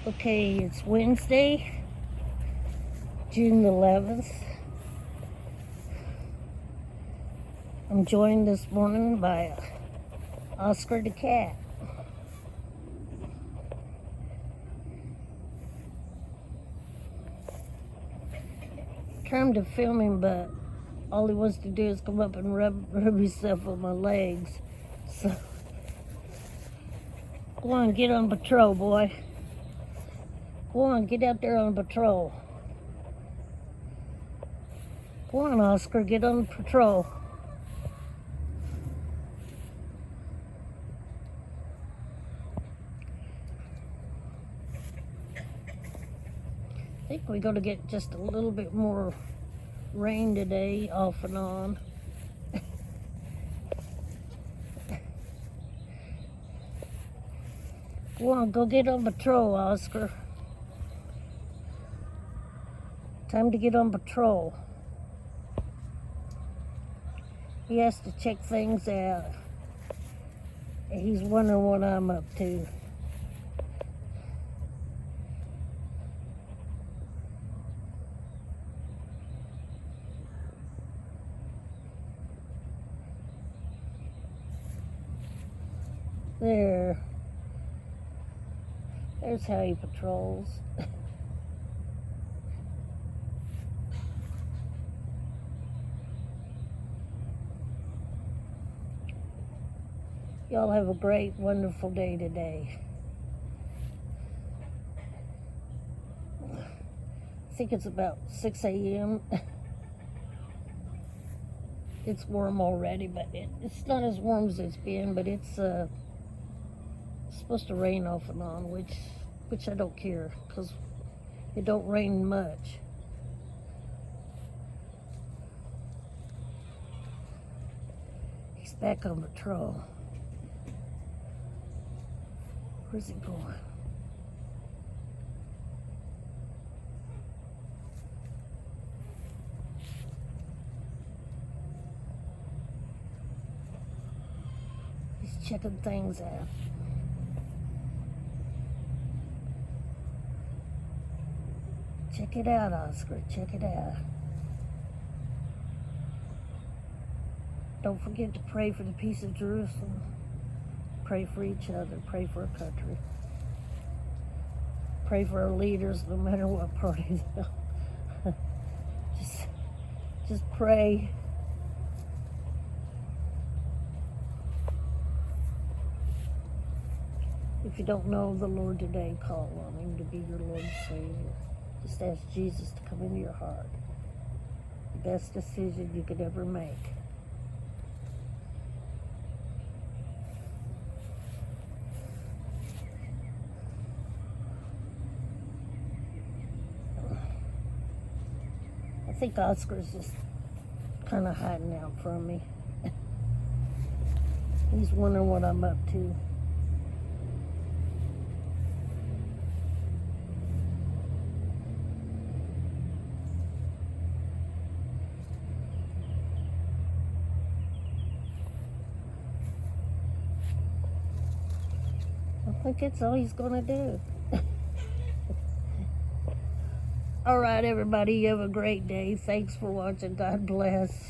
Okay, it's Wednesday, June the 11th. I'm joined this morning by Oscar the cat. Trying to film him, but all he wants to do is come up and rub himself on my legs. So, go on, get on patrol, boy. Go on, get out there on patrol. Go on, Oscar, get on patrol. I think we're going to get just a little bit more rain today, off and on. Go on, go get on patrol, Oscar. Time to get on patrol. He has to check things out. He's wondering what I'm up to. There's how he patrols. Y'all have a great, wonderful day today. I think it's about 6 a.m. It's warm already, but it's not as warm as it's been, but it's supposed to rain off and on, which I don't care, because it don't rain much. He's back on patrol. Where's he going? He's checking things out. Check it out, Oscar. Check it out. Don't forget to pray for the peace of Jerusalem. Pray for each other. Pray for our country. Pray for our leaders, no matter what party they're on. Just pray. If you don't know the Lord today, call on Him to be your Lord and Savior. Just ask Jesus to come into your heart. The best decision you could ever make. I think Oscar's just kind of hiding out from me. He's wondering what I'm up to. I think that's all he's gonna do. All right, everybody, you have a great day. Thanks for watching. God bless.